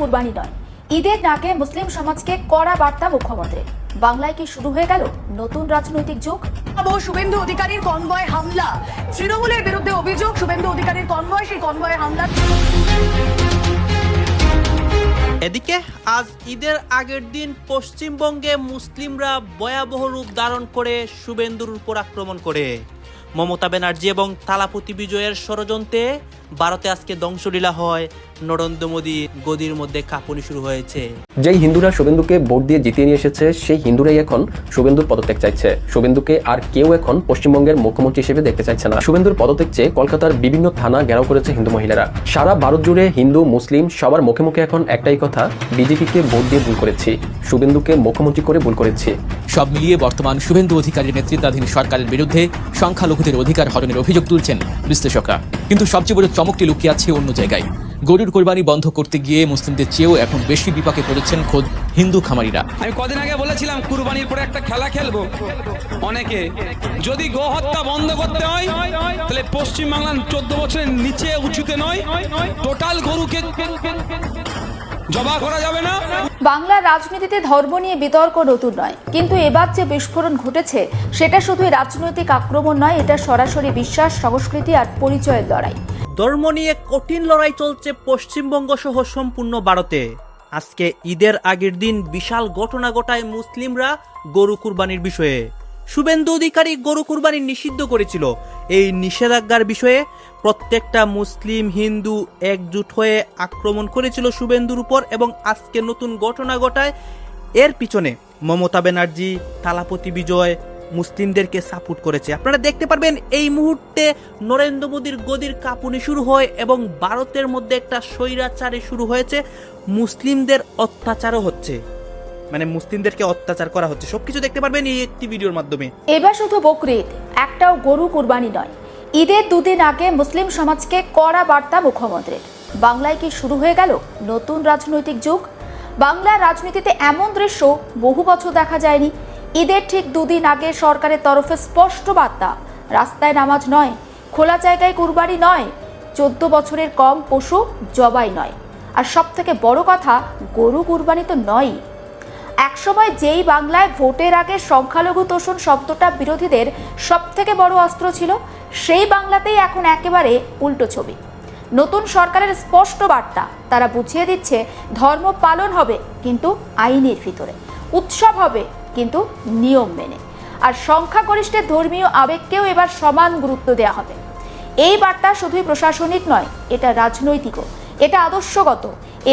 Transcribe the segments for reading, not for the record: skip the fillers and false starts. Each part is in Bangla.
কুরবানি নয়, ঈদের নাকে মুসলিম সমাজকে কড়া বার্তা মুখ্যমন্ত্রী। বাংলায় কি শুরু হয়ে গেল নতুন রাজনৈতিক যুগ? শুভেন্দু অধিকারীর কনভয় হামলা, তৃণমূলের বিরুদ্ধে অভিযোগ শুভেন্দু অধিকারীর কনভয়, সেই কনভয় হামলা। এদিকে আজ ঈদের আগের দিন পশ্চিমবঙ্গে মুসলিমরা ভয়াবহ রূপ ধারণ করে শুভেন্দুর উপর আক্রমণ করে। মমতা ব্যানার্জি এবং থালাপতি বিজয়ের ষড়যন্ত্রে ভারতে আজকে ধ্বংসলীলা হয়। নরেন্দ্র মোদী গদির মধ্যে কাঁপুনি শুরু হয়েছে। যেই হিন্দুরা শুভেন্দুকে ভোট দিয়ে জিতিয়ে নিয়ে এসেছে সেই হিন্দুরাই এখন শুভেন্দুর পদত্যাগ চাইছে। শুভেন্দুকে আর কেউ এখন পশ্চিমবঙ্গের মুখ্যমন্ত্রী হিসেবে দেখতে চাইছে না। শুভেন্দুর পদত্যাগ চেয়ে কলকাতার বিভিন্ন থানা ঘেরাও করেছে হিন্দু মহিলারা। সারা ভারত জুড়ে হিন্দু মুসলিম সবার মুখে মুখে এখন একটাই কথা, বিজেপিকে ভোট দিয়ে ভুল করেছি, শুভেন্দুকে মুখ্যমন্ত্রী করে ভুল করেছি। সব মিলিয়ে বর্তমান শুভেন্দু অধিকারীর নেতৃত্বাধীন সরকারের বিরুদ্ধে সংখ্যালঘুদের অধিকার হরণের অভিযোগ তুলছেন বিশ্লেষকরা। কিন্তু সবচেয়ে বড় চমকটি লুকিয়ে আছে অন্য জায়গায়। গরুর কোরবানি বন্ধ করতে গিয়ে মুসলিমদের চেয়েও এখন বেশি বিপাকে পড়েছেন খোদ হিন্দু খামারিরা। আমি কদিন আগে বলেছিলাম কুরবানির পরে একটা খেলা খেলবো অনেকে, যদি গো হত্যা বন্ধ করতে হয় তাহলে পশ্চিমবাংলার 14 বছরের নিচে উঁচুতে নয়, টোটাল গরুকে জবা করা যাবে না। বাংলার রাজনীতিতে ধর্ম নিয়ে বিতর্ক নতুন নয়, কিন্তু এবার যে বিস্ফোরণ ঘটেছে সেটা শুধুই রাজনৈতিক আক্রমণ নয়, এটা সরাসরি বিশ্বাস, সংস্কৃতি আর পরিচয়ের লড়াই। ধর্ম নিয়ে কঠিন লড়াই চলছে পশ্চিমবঙ্গ সহ সম্পূর্ণ ভারতে। আজকে ঈদের আগের দিন বিশাল ঘটনা ঘটায় মুসলিমরা গরু কুরবানির বিষয়ে। শুভেন্দু অধিকারী গরু কুরবানি নিষিদ্ধ করেছিল। এই নিষেধাজ্ঞার বিষয়ে প্রত্যেকটা মুসলিম হিন্দু একজুট হয়ে আক্রমণ করেছিল শুভেন্দুর উপর, এবং আজকে নতুন ঘটনা ঘটায়। এর পিছনে মমতা ব্যানার্জি, থালাপতি বিজয় মুসলিমদেরকে সাপোর্ট করেছে। আপনারা দেখতে পারবেন এই মুহূর্তে নরেন্দ্র মোদীর গদির কাঁপুনি শুরু হয় এবং ভারতের মধ্যে একটা স্বৈরাচারে শুরু হয়েছে। মুসলিমদের অত্যাচারও হচ্ছে, মানে মুসলিমদেরকে অত্যাচার করা হচ্ছে। সবকিছু দেখতে পারবেন এই একটি ভিডিওর মাধ্যমে। এবার শুধু বকরিদ, একটাও গরু কুরবানি নয়, ঈদের দুদিন আগে মুসলিম সমাজকে কড়া বার্তা মুখ্যমন্ত্রীর। বাংলায় কি শুরু হয়ে গেল নতুন রাজনৈতিক যুগ? বাংলার রাজনীতিতে এমন দৃশ্য বহু বছর দেখা যায়নি। ঈদের ঠিক দুদিন আগে সরকারের তরফে স্পষ্ট বার্তা, রাস্তায় নামাজ নয়, খোলা জায়গায় কুরবানি নয়, 14 বছরের কম পশু জবাই নয়, আর সব থেকে বড় কথা, গরু কুরবানি তো নয়ই। একসময় যেই বাংলায় ভোটের আগে সংখ্যালঘু তোষণ শব্দটা বিরোধীদের সব থেকে বড় অস্ত্র ছিল, সেই বাংলাতেই এখন একেবারে উল্টো ছবি। নতুন সরকারের স্পষ্ট বার্তা, তারা বুঝিয়ে দিচ্ছে ধর্ম পালন হবে কিন্তু আইনের ভিতরে, উৎসব হবে কিন্তু নিয়ম মেনে, আর সংখ্যাগরিষ্ঠের ধর্মীয় আবেগকেও এবার সমান গুরুত্ব দেওয়া হবে। এই বার্তা শুধুই প্রশাসনিক নয়, এটা রাজনৈতিকও, এটা আদর্শগত।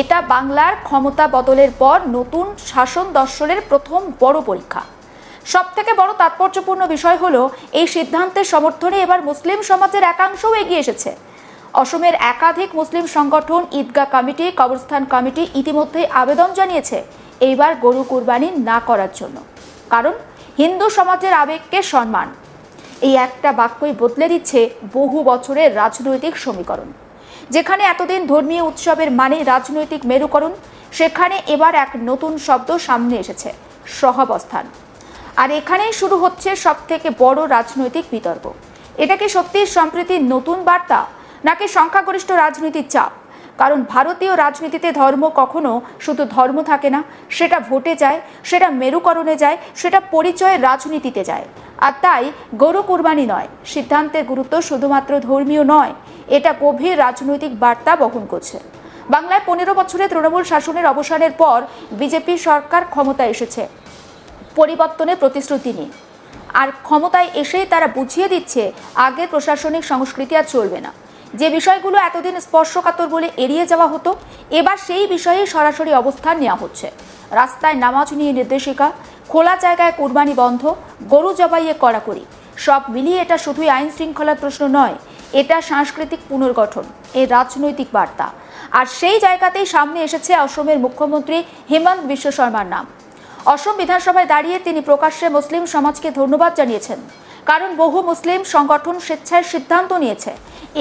এটা বাংলার ক্ষমতা বদলের পর নতুন শাসন দর্শনের প্রথম বড় পরীক্ষা। সব থেকে বড় তাৎপর্যপূর্ণ বিষয় হলো, এই সিদ্ধান্তের সমর্থনে এবার মুসলিম সমাজের একাংশও এগিয়ে এসেছে। অসমের একাধিক মুসলিম সংগঠন, ঈদগাহ কমিটি, কবরস্থান কমিটি ইতিমধ্যেই আবেদন জানিয়েছে এইবার গরু কুরবানি না করার জন্য। কারণ হিন্দু সমাজের আবেগকে সম্মান। এই একটা বাক্যই বদলে দিচ্ছে বহু বছরের রাজনৈতিক সমীকরণ। যেখানে এতদিন ধর্মীয় উৎসবের মানে রাজনৈতিক মেরুকরণ, সেখানে এবার এক নতুন শব্দ সামনে এসেছে, সহাবস্থান। আর এখানেই শুরু হচ্ছে সব থেকে বড় রাজনৈতিক বিতর্ক। এটা কি সত্যিই সম্প্রীতির নতুন বার্তা, নাকি সংখ্যাগরিষ্ঠ রাজনীতির চাপ? কারণ ভারতীয় রাজনীতিতে ধর্ম কখনো শুধু ধর্ম থাকে না, সেটা ভোটে যায়, সেটা মেরুকরণে যায়, সেটা পরিচয়ের রাজনীতিতে যায়। আর তাই গরু কুরবানি নয়, সিদ্ধান্তের গুরুত্ব শুধুমাত্র ধর্মীয় নয়, এটা গভীর রাজনৈতিক বার্তা বহন করছে। বাংলায় 15 বছরের তৃণমূল শাসনের অবসানের পর বিজেপি সরকার ক্ষমতায় এসেছে পরিবর্তনের প্রতিশ্রুতি নিয়ে। আর ক্ষমতায় এসেই তারা বুঝিয়ে দিচ্ছে আগের প্রশাসনিক সংস্কৃতি আর চলবে না। যে বিষয়গুলো এতদিন স্পর্শকাতর বলে এড়িয়ে যাওয়া হতো, এবার সেই বিষয়ে সরাসরি অবস্থান নেওয়া হচ্ছে। রাস্তায় নামাজ নিয়ে নির্দেশিকা, খোলা জায়গায় কুরবানি বন্ধ, গরু জবাইয়ে কড়াকড়ি, সব মিলিয়ে এটা শুধুই আইন শৃঙ্খলার প্রশ্ন নয়, এটা সাংস্কৃতিক পুনর্গঠন, এই রাজনৈতিক বার্তা। আর সেই জায়গাতেই সামনে এসেছে অসমের মুখ্যমন্ত্রী হিমন্ত বিশ্ব শর্মার নাম। অসম বিধানসভায় দাঁড়িয়ে তিনি প্রকাশ্যে মুসলিম সমাজকে ধন্যবাদ জানিয়েছেন, কারণ বহু মুসলিম সংগঠন স্বেচ্ছায় সিদ্ধান্ত নিয়েছে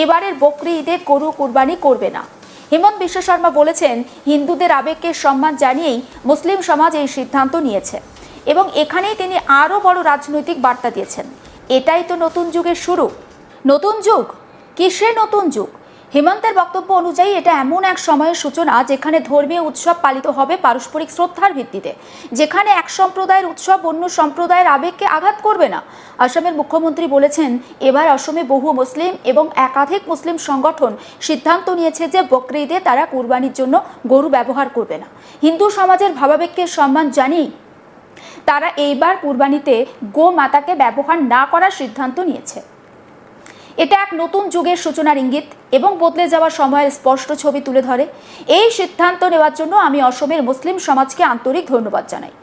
এবারের বকরি ঈদে গরু কুরবানি করবে না। হিমন্ত বিশ্ব শর্মা বলেছেন, হিন্দুদের আবেগকে সম্মান জানিয়েই মুসলিম সমাজ এই সিদ্ধান্ত নিয়েছে, এবং এখানেই তিনি আরও বড় রাজনৈতিক বার্তা দিয়েছেন, এটাই তো নতুন যুগের শুরু। নতুন যুগ? কিসের নতুন যুগ? হেমন্তের বক্তব্য অনুযায়ী এটা এমন এক সময়ের সূচনা যেখানে ধর্মীয় উৎসব পালিত হবে পারস্পরিক শ্রদ্ধার ভিত্তিতে, যেখানে এক সম্প্রদায়ের উৎসব অন্য সম্প্রদায়ের আবেগকে আঘাত করবে না। আসামের মুখ্যমন্ত্রী বলেছেন, এবার অসমে বহু মুসলিম এবং একাধিক মুসলিম সংগঠন সিদ্ধান্ত নিয়েছে যে বকরি ঈদে তারা কুরবানির জন্য গরু ব্যবহার করবে না। হিন্দু সমাজের ভাবাবেগকে সম্মান জানিয়ে তারা এইবার কুরবানিতে গো মাতাকে ব্যবহার না করার সিদ্ধান্ত নিয়েছে। এটা এক নতুন যুগের সূচনার ইঙ্গিত এবং বদলে যাওয়া সময়ের স্পষ্ট ছবি তুলে ধরে। এই সিদ্ধান্ত নেওয়ার জন্য আমি অসমের মুসলিম সমাজকে আন্তরিক ধন্যবাদ জানাই।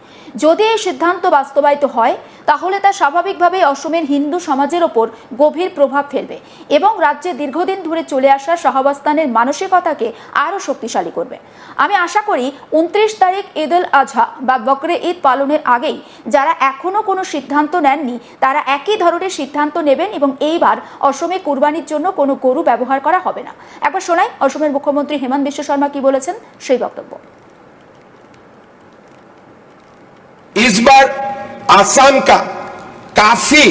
যদি এই সিদ্ধান্ত বাস্তবায়িত হয় তাহলে তা স্বাভাবিকভাবেই অসমের হিন্দু সমাজের ওপর গভীর প্রভাব ফেলবে এবং রাজ্যে দীর্ঘদিন ধরে চলে আসা সহাবস্থানের মানসিকতাকে আরও শক্তিশালী করবে। আমি আশা করি 29 তারিখ ঈদ উল আজহা বা বকরি ঈদ পালনের আগেই যারা এখনও কোনো সিদ্ধান্ত নেননি তারা একই ধরনের সিদ্ধান্ত নেবেন এবং এইবার অসমে কুরবানির জন্য কোনো গরু ব্যবহার করা হবে না। একবার শোনাই অসমের মুখ্যমন্ত্রী হেমন্ত বিশ্ব শর্মা কি বলেছেন সেই বক্তব্য। इस बार आसाम का काफी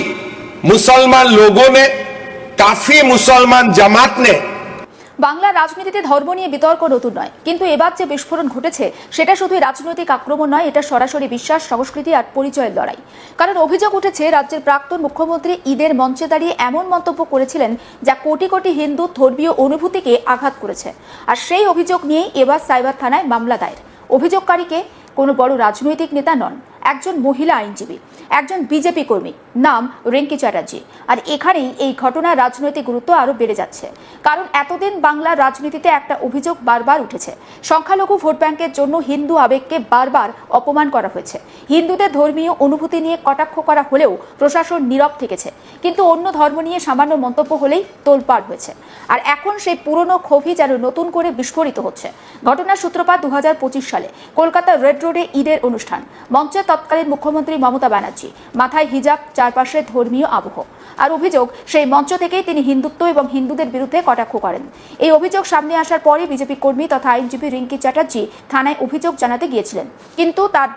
मुसलमान लोगों ने, काफी मुसलमान जमात ने বাংলার রাজনীতিতে ধর্ম নিয়ে বিতর্ক নতুন নয়, কিন্তু এবার যে বিস্ফোরণ ঘটেছে সেটা শুধুই রাজনৈতিক আক্রমণ নয়, এটা সরাসরি বিশ্বাস, সংস্কৃতি আর পরিচয়ের লড়াই। কারণ অভিযোগ উঠেছে রাজ্যের প্রাক্তন মুখ্যমন্ত্রী ঈদের মঞ্চে দাঁড়িয়ে এমন মন্তব্য করেছিলেন যা কোটি কোটি হিন্দু ধর্মীয় অনুভূতিকে আঘাত করেছে। আর সেই অভিযোগ নিয়েই এবার সাইবার থানায় মামলা দায়ের। অভিযোগকারীকে কোনো বড় রাজনৈতিক নেতা নন, একজন মহিলা আইনজীবী, একজন বিজেপি কর্মী, নাম রিঙ্কি চ্যাটার্জি। আর এখানেই এই ঘটনার রাজনৈতিক গুরুত্ব আরও বেড়ে যাচ্ছে, কারণ এতদিন বাংলার রাজনীতিতে একটা অভিযোগ বারবার উঠেছে, সংখ্যালঘু ভোট ব্যাংকের জন্য হিন্দু আবেগকে বারবার অপমান করা হয়েছে। হিন্দুদের ধর্মীয় অনুভূতি নিয়ে কটাক্ষ করা হলেও প্রশাসন নীরব থেকেছে, কিন্তু অন্য ধর্ম নিয়ে সামান্য মন্তব্য হলেই তোলপাড় হয়েছে। আর এখন সেই পুরনো ক্ষোভই যেন নতুন করে বিস্ফোরিত হচ্ছে। ঘটনার সূত্রপাত 2025 সালে কলকাতার রেড রোডে ঈদের অনুষ্ঠান। মঞ্চে তৎকালীন মুখ্যমন্ত্রী মমতা ব্যানার্জি, মাথায় হিজাব, চারপাশে ধর্মীয় আবহ। আর অভিযোগ, সেই মঞ্চ থেকেই তিনি হিন্দুত্ব এবং হিন্দুদের বিরুদ্ধে কটাক্ষ করেন। এই অভিযোগ সামনে আসার পরই বিজেপি কর্মী তথা আইনজীবী রিঙ্কি চ্যাটার্জি থানায় অভিযোগ জানাতে গিয়েছিলেন, কিন্তু তার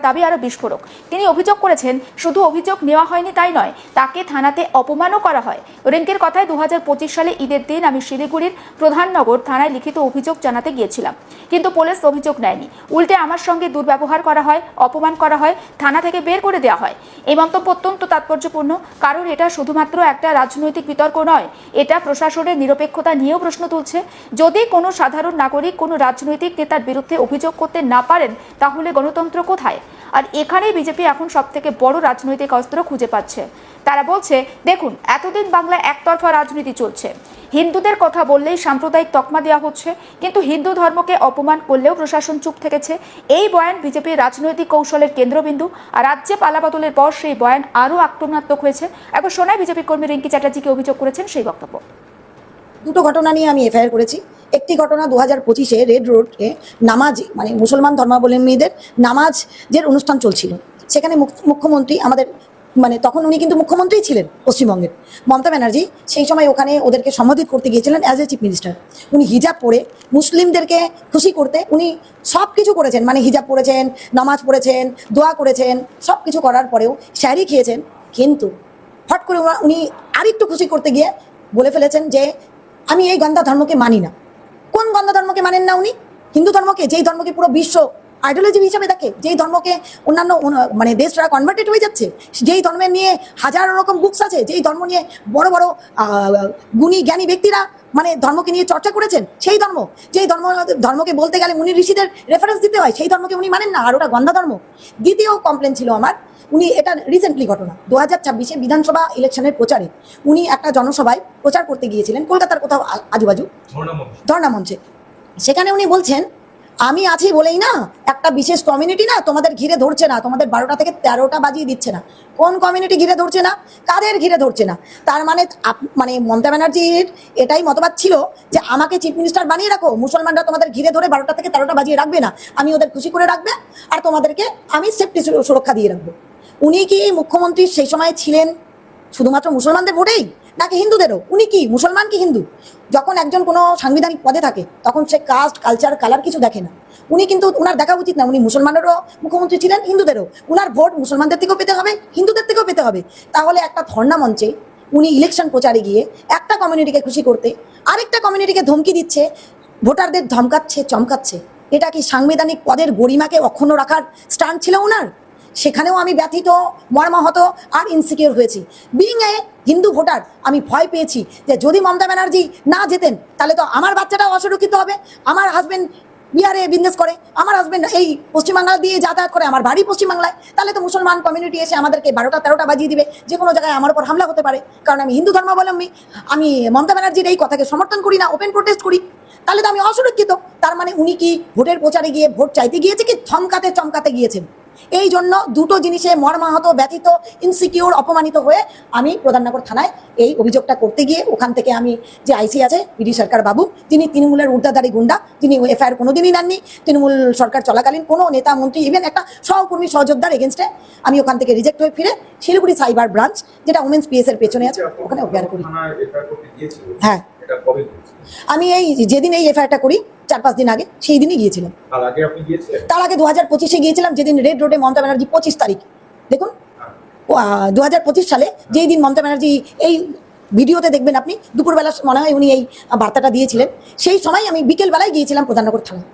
দাবি আরো বিস্ফোরক। তিনি অভিযোগ করেছেন, শুধু অভিযোগ নেওয়া হয়নি তাই নয়, তাকে থানাতে অপমানও করা হয়। রিঙ্কির কথায় 2025 সালে ঈদের দিন আমি শিলিগুড়ির প্রধাননগর থানায় লিখিত অভিযোগ জানাতে গিয়েছিলাম, কিন্তু পুলিশ অভিযোগ নেয়নি, উল্টে আমার সঙ্গে দুর্ব্যবহার করা হয়, অপমান করা হয়, থানা থেকে বের করে দেওয়া হয়। এই মন্তব্য অত্যন্ত তাৎপর্যপূর্ণ, কারণ এটা শুধুমাত্র একটা রাজনৈতিক বিতর্ক নয়, এটা প্রশাসনের নিরপেক্ষতা নিয়েও প্রশ্ন তুলছে। যদি কোনো সাধারণ নাগরিক কোনো রাজনৈতিক নেতার বিরুদ্ধে অভিযোগ করতে না পারেন তাহলে গণতন্ত্র কোথায়? আর এখানেই বিজেপি এখন সবথেকে বড় রাজনৈতিক অস্ত্র খুঁজে পাচ্ছে। তারা বলছে, দেখুন, এতদিন বাংলায় একতরফা রাজনীতি চলছে, হিন্দুদের কথা বললেই সাম্প্রদায়িক তকমা দেওয়া হচ্ছে, কিন্তু হিন্দু ধর্মকে অপমান করলেও প্রশাসন চুপ থেকেছে। এই বয়ান বিজেপির রাজনৈতিক কৌশলের কেন্দ্রবিন্দু, আর রাজ্যে পালাবদলের পর সেই বয়ান আরও আক্রমণাত্মক হয়েছে। একবার শোনায় বিজেপি কর্মী রিঙ্কি চ্যাটার্জিকে অভিযোগ করেছেন সেই বক্তব্য। দুটো ঘটনা নিয়ে আমি এফআইআর করেছি। একটি ঘটনা 2025-এ রেড রোডে নামাজ, মানে মুসলমান ধর্মাবলম্বীদের নামাজের অনুষ্ঠান চলছিল। সেখানে মুখ্যমন্ত্রী আমাদের, মানে তখন উনি কিন্তু মুখ্যমন্ত্রীই ছিলেন পশ্চিমবঙ্গের, মমতা ব্যানার্জি সেই সময় ওখানে ওদেরকে সম্বোধিত করতে গিয়েছিলেন অ্যাজ এ চিফ মিনিস্টার। উনি হিজাব পরে মুসলিমদেরকে খুশি করতে উনি সব কিছু করেছেন, মানে হিজাব পরেছেন, নামাজ পড়েছেন, দোয়া করেছেন, সব কিছু করার পরেও শাড়ি খেয়েছেন। কিন্তু হট করে উনি আরেকটু খুশি করতে গিয়ে বলে ফেলেছেন যে আমি এই গন্ধা ধর্মকে মানি না। কোন গন্ধা ধর্মকে মানেন না উনি? হিন্দু ধর্মকে, যেই ধর্মকে পুরো বিশ্ব আইডিওলজি হিসাবে দেখে, যেই ধর্মকে অন্যান্য মানে দেশরা কনভার্টেড হয়ে যাচ্ছে, যেই ধর্মের নিয়ে হাজারো রকম বুকস আছে, যেই ধর্ম নিয়ে বড় বড় গুণী জ্ঞানী ব্যক্তিরা মানে ধর্মকে নিয়ে চর্চা করেছেন, সেই ধর্ম, যেই ধর্মকে বলতে গেলে মুনি ঋষিদের রেফারেন্স দিতে হয়, সেই ধর্মকে উনি মানেন না, আর ওটা গন্ধা ধর্ম। দ্বিতীয় কমপ্লেন ছিল আমার, উনি, এটা রিসেন্টলি ঘটনা, 2026-এ বিধানসভা ইলেকশনের প্রচারে উনি একটা জনসভায় প্রচার করতে গিয়েছিলেন কলকাতার কোথাও আজুবাজু ধর্ণা মঞ্চে। সেখানে উনি বলছেন, আমি আছি বলেই না একটা বিশেষ কমিউনিটি না তোমাদের ঘিরে ধরছে না, তোমাদের 12টা থেকে 13টা বাজিয়ে দিচ্ছে না। কোন কমিউনিটি ঘিরে ধরছে না? কাদের ঘিরে ধরছে না? তার মানে মমতা ব্যানার্জির এটাই মতবাদ ছিল যে আমাকে চিফ মিনিস্টার বানিয়ে রাখো, মুসলমানরা তোমাদের ঘিরে ধরে 12টা থেকে 13টা বাজিয়ে রাখবে না, আমি ওদের খুশি করে রাখবে, আর তোমাদেরকে আমি সেফটি সুরক্ষা দিয়ে রাখবো। উনি কি মুখ্যমন্ত্রী সেই সময় ছিলেন শুধুমাত্র মুসলমানদের ভোটেই, নাকি হিন্দুদেরও? উনি কি মুসলমান কি হিন্দু? যখন একজন কোনো সাংবিধানিক পদে থাকে তখন সে কাস্ট, কালচার, কালার কিছু দেখে না। উনি কিন্তু, ওনার দেখা উচিত না, উনি মুসলমানেরও মুখ্যমন্ত্রী ছিলেন, হিন্দুদেরও। উনার ভোট মুসলমানদের থেকেও পেতে হবে, হিন্দুদের থেকেও পেতে হবে। তাহলে একটা ধর্ণা মঞ্চে উনি ইলেকশন প্রচারে গিয়ে একটা কমিউনিটিকে খুশি করতে আরেকটা কমিউনিটিকে ধমকি দিচ্ছে, ভোটারদের ধমকাচ্ছে, চমকাচ্ছে। এটা কি সাংবিধানিক পদের গরিমাকে অক্ষুণ্ণ রাখার স্ট্যান্ড ছিল ওনার? সেখানেও আমি ব্যথিত, মর্মাহত আর ইনসিকিউর হয়েছি। বিইং এ হিন্দু ভোটার, আমি ভয় পেয়েছি যে যদি মমতা ব্যানার্জি না যেতেন তাহলে তো আমার বাচ্চাটাও অসুরক্ষিত হবে। আমার হাজবেন্ড বিহারে বিজনেস করে, আমার হাজবেন্ড এই পশ্চিমবাংলা দিয়ে যাতায়াত করে, আমার বাড়ি পশ্চিমবাংলায়, তাহলে তো মুসলমান কমিউনিটি এসে আমাদেরকে 12টা-13টা বাজিয়ে দিবে, যে কোনো জায়গায় আমার উপর হামলা হতে পারে। কারণ আমি হিন্দু ধর্মাবলম্বী, আমি মমতা ব্যানার্জির এই কথাকে সমর্থন করি না, ওপেন প্রোটেস্ট করি, তাহলে তো আমি অসুরক্ষিত। তার মানে উনি কি ভোটের প্রচারে গিয়ে ভোট চাইতে গিয়েছে কি ধমকাতে চমকাতে গিয়েছেন? এই জন্য দুটো জিনিসে মর্মাহত, ব্যথিত, ইনসিকিউর, অপমানিত হয়ে আমি প্রধাননগর থানায় এই অভিযোগটা করতে গিয়ে ওখান থেকে আমি যে আইসি আছে পিডি সরকার বাবু, যিনি তৃণমূলের ঊর্ধ্বধারী গুন্ডা, যিনি এফআইআর কোনোদিনই নেননি, তৃণমূল সরকার চলাকালীন কোনো নেতা মন্ত্রী ইভেন একটা সহকর্মী সহযোদ্ধার এগেনস্টে আমি ওখান থেকে রিজেক্ট হয়ে ফিরে শিলিগুড়ি সাইবার ব্রাঞ্চ, যেটা ওমেন্স পিএস এর পেছনে আছে, ওখানে এফআইআর করি। হ্যাঁ, আমি এই যেদিন এই এফআইআরটা করি 4-5 দিন আগে, সেই দিনই গিয়েছিলাম। তার আগে 2025-এ গিয়েছিলাম, যেদিন রেড রোডে মমতা ব্যানার্জি 25 তারিখ, দেখুন 2025 সালে যেই দিন মমতা ব্যানার্জি, এই ভিডিওতে দেখবেন আপনি, দুপুরবেলা মনে হয় উনি এই বার্তাটা দিয়েছিলেন, সেই সময় আমি বিকেলবেলায় গিয়েছিলাম প্রধাননগর থানায়।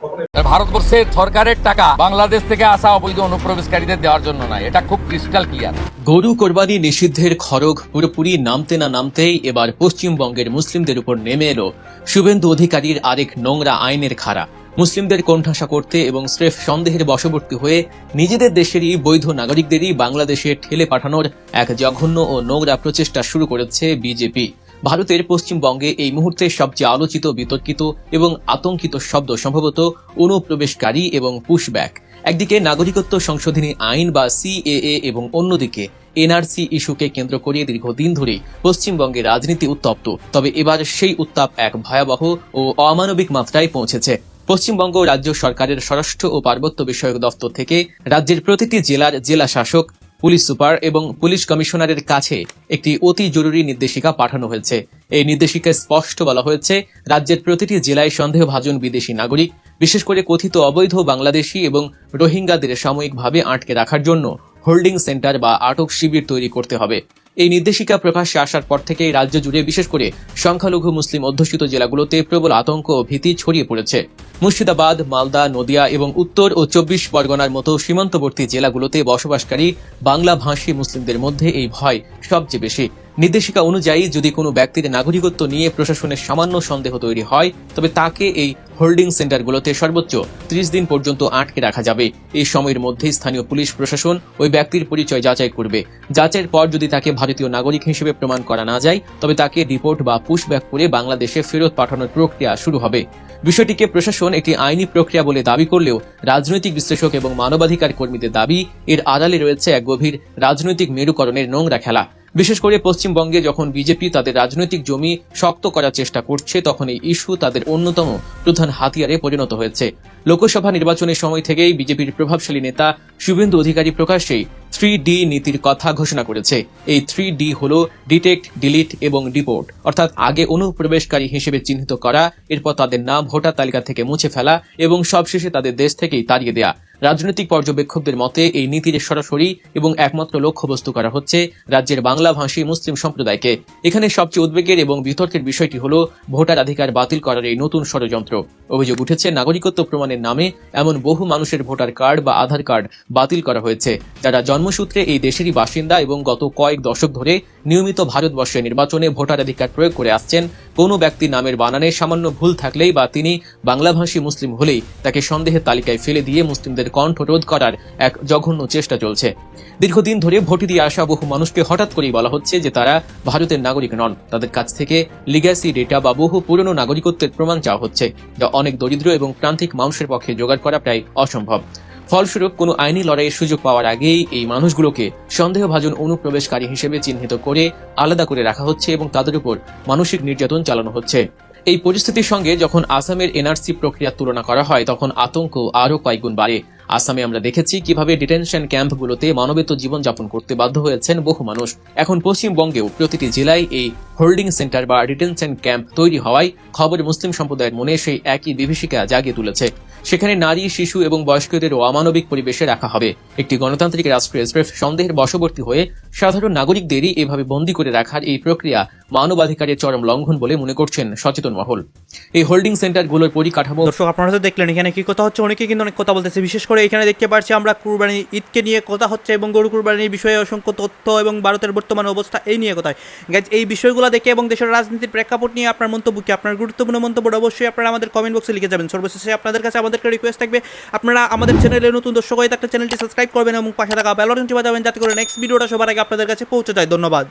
ভারতবর্ষের সরকারের টাকা বাংলাদেশ থেকে আসা অবৈধ অনুপ্রবেশকারীদের দেওয়ার জন্য নয়, এটা খুব ক্রিস্টাল ক্লিয়ার। গরু কোরবানি নিষিদ্ধের খড়গ পুরোপুরি নামতে না নামতেই এবার পশ্চিমবঙ্গের মুসলিমদের উপর নেমে এলো শুভেন্দু অধিকারীর আরেক নোংরা আইনের খাড়া। মুসলিমদের কোণঠাসা করতে এবং স্রেফ সন্দেহের বশবর্তী হয়ে নিজেদের দেশেরই বৈধ নাগরিকদেরই বাংলাদেশে ঠেলে পাঠানোর এক জঘন্য ও নোংরা প্রচেষ্টা শুরু করেছে বিজেপি। ভারতের পশ্চিমবঙ্গে এই মুহূর্তে সবচেয়ে আলোচিত, বিতর্কিত এবং আতঙ্কিত শব্দ সম্ভবত অনুপ্রবেশকারী এবং পুশব্যাক। একদিকে নাগরিকত্ব সংশোধনী আইন বা সিএএ এবং অন্যদিকে এনআরসি ইস্যুকে কেন্দ্র করে দীর্ঘদিন ধরেই পশ্চিমবঙ্গে রাজনীতি উত্তপ্ত। তবে এবার সেই উত্তাপ এক ভয়াবহ ও অমানবিক মাত্রায় পৌঁছেছে। পশ্চিমবঙ্গ রাজ্য সরকারের স্বরাষ্ট্র ও পার্বত্য বিষয়ক দফতর থেকে রাজ্যের প্রতিটি জেলার জেলা শাসক, পুলিশ সুপার এবং পুলিশ কমিশনারের কাছে একটি অতি জরুরি নির্দেশিকা পাঠানো হয়েছে। এই নির্দেশিকায় স্পষ্ট বলা হয়েছে, রাজ্যের প্রতিটি জেলায় সন্দেহভাজন বিদেশি নাগরিক, বিশেষ করে কথিত অবৈধ বাংলাদেশি এবং রোহিঙ্গাদের সাময়িকভাবে আটকে রাখার জন্য হোল্ডিং সেন্টার বা আটক শিবির তৈরি করতে হবে। এই নির্দেশিকা প্রকাশ্যে আসার পর থেকেই রাজ্য জুড়ে, বিশেষ করে সংখ্যালঘু মুসলিম অধ্যুষিত জেলাগুলোতে প্রবল আতঙ্ক ও ভীতি ছড়িয়ে পড়েছে। মুর্শিদাবাদ, মালদা, নদিয়া এবং উত্তর ও 24 পরগনার মতো সীমান্তবর্তী জেলাগুলোতে বসবাসকারী বাংলাভাষী মুসলিমদের মধ্যে এই ভয় সবচেয়ে বেশি। নির্দেশিকা অনুযায়ী যদি কোনো ব্যক্তির নাগরিকত্ব নিয়ে প্রশাসনের সামান্য সন্দেহ তৈরি হয়, তবে তাকে এই হোল্ডিং সেন্টারগুলোতে সর্বোচ্চ 30 দিন পর্যন্ত আটকে রাখা যাবে। এই সময়ের মধ্যে স্থানীয় পুলিশ প্রশাসন ওই ব্যক্তির পরিচয় যাচাই করবে। যাচাইয়ের পর যদি তাকে ভারতীয় নাগরিক হিসেবে প্রমাণ করা না যায়, তবে তাকে ডিপোর্ট বা পুশব্যাক করে বাংলাদেশে ফেরত পাঠানোর প্রক্রিয়া শুরু হবে। বিষয়টিকে প্রশাসন একটি আইনি প্রক্রিয়া বলে দাবি করলেও রাজনৈতিক বিশ্লেষক এবং মানবাধিকার কর্মীদের দাবি, এর আড়ালে রয়েছে এক গভীর রাজনৈতিক মেরুকরণের নোংরা খেলা। বিশেষ করে পশ্চিমবঙ্গে যখন বিজেপি তাদের রাজনৈতিক জমি শক্ত করার চেষ্টা করছে, তখন এই ইস্যু তাদের অন্যতম প্রধান হাতিয়ারে পরিণত হয়েছে। লোকসভা নির্বাচনের সময় থেকেই বিজেপির প্রভাবশালী নেতা শুভেন্দু অধিকারী প্রকাশ্যেই 3D নীতির কথা ঘোষণা করেছে। এই 3D হলো ডিটেক্ট, ডিলিট এবং ডিপোর্ট, অর্থাৎ আগে অনুপ্রবেশকারী হিসেবে চিহ্নিত করা, এরপর তাদের নাম ভোটার তালিকা থেকে মুছে ফেলা এবং সবশেষে তাদের দেশ থেকেই তাড়িয়ে দেয়া। রাজনৈতিক পর্যবেক্ষকদের মতে এই নীতির সরাসরি এবং একমাত্র লক্ষ্যবস্তু করা হচ্ছে রাজ্যের বাংলাভাষী মুসলিম সম্প্রদায়কে। এখানে সবচেয়ে উদ্বেগের এবং বিতর্কের বিষয়টি হলো ভোটাধিকার বাতিল করার এই নতুন ষড়যন্ত্র। অভিযোগ উঠেছে, নাগরিকত্ব প্রমাণের নামে এমন বহু মানুষের ভোটার কার্ড বা আধার কার্ড বাতিল করা হয়েছে, যারা জন্মসূত্রে এই দেশেরই বাসিন্দা এবং গত কয়েক দশক ধরে নিয়মিত ভারতবর্ষের নির্বাচনে ভোটাধিকার প্রয়োগ করে আসছেন। কোনো ব্যক্তির নামের বানানে সামান্য ভুল থাকলেই বা তিনি বাংলাভাষী মুসলিম হলেই তাকে সন্দেহের তালিকায় ফেলে দিয়ে মুসলিমদের কণ্ঠরোধ করার এক জঘন্য চেষ্টা চলছে। দীর্ঘদিন ধরে ভোট দিয়ে আসা বহু মানুষকে হঠাৎ করেই বলা হচ্ছে যে তারা ভারতের নাগরিক নন। তাদের কাছ থেকে লিগ্যাসি ডেটা বা বহু পুরনো নাগরিকত্বের প্রমাণ চাওয়া হচ্ছে, যা অনেক দরিদ্র এবং প্রান্তিক মানুষের পক্ষে জোগাড় করা প্রায় অসম্ভব। ফলস্বরূপ কোনো আইনি লড়াইয়ের সুযোগ পাওয়ার আগেই এই মানুষগুলোকে সন্দেহভাজন অনুপ্রবেশকারী হিসেবে চিহ্নিত করে আলাদা করে রাখা হচ্ছে এবং তাদের উপর মানসিক নির্যাতন চালানো হচ্ছে। এই পরিস্থিতির সঙ্গে যখন আসামের এনআরসি প্রক্রিয়ার তুলনা করা হয়, তখন আতঙ্ক আরও কয়েকগুণ বাড়ে। আসামে আমরা দেখেছি কিভাবে ডিটেনশন ক্যাম্পগুলোতে মানবেতর জীবনযাপন করতে বাধ্য হয়েছেন বহু মানুষ। এখন পশ্চিমবঙ্গেও প্রতিটি জেলায় এই হোল্ডিং সেন্টার বা ডিটেনশন ক্যাম্প তৈরি হওয়ায় খবর মুসলিম সম্প্রদায়ের মনে সেই একই বিভীষিকা জাগিয়ে তুলেছে। সেখানে নারী, শিশু এবং বয়স্কদেরও অমানবিক পরিবেশে রাখা হবে। একটি গণতান্ত্রিক রাষ্ট্রে স্রেফ সন্দেহের বশবর্তী হয়ে সাধারণ নাগরিকদেরই এভাবে বন্দী করে রাখার এই প্রক্রিয়া মানবাধিকারের চরম লঙ্ঘন বলে মনে করছেন সচেতন মহল। এই হোল্ডিং সেন্টারগুলোর পরিকাঠামো দর্শক আপনারা তো দেখলেন এখানে কি কথা হচ্ছে, অনেকে কিন্তু অনেক কথা বলতেছে। বিশেষ করে এখানে দেখতে পাচ্ছি আমরা কুরবানি ঈদকে নিয়ে কথা হচ্ছে এবং গরু কুরবানির বিষয়ে অসংখ্য তথ্য এবং ভারতের বর্তমান অবস্থা এই নিয়ে কথা। গাইজ, এই বিষয়গুলো দেখে এবং দেশের রাজনীতির প্রেক্ষাপট নিয়ে আপনার মন্তব্য কি? আপনার গুরুত্বপূর্ণ মন্তব্য অবশ্যই আপনারা আমাদের কমেন্ট বক্সে লিখে যাবেন। সর্বশেষে আপনাদের কাছে আমাদের একটা রিকোয়েস্ট থাকবে, আপনারা আমাদের চ্যানেলে নতুন দর্শক হয়ে থাকলে চ্যানেলটি সাবস্ক্রাইব করবেন এবং পাশে থাকা বেল বাটনটি বাজাবেন যাতে করে নেক্সট ভিডিওটা সবার আগে আপনাদের কাছে পৌঁছে যায়। ধন্যবাদ।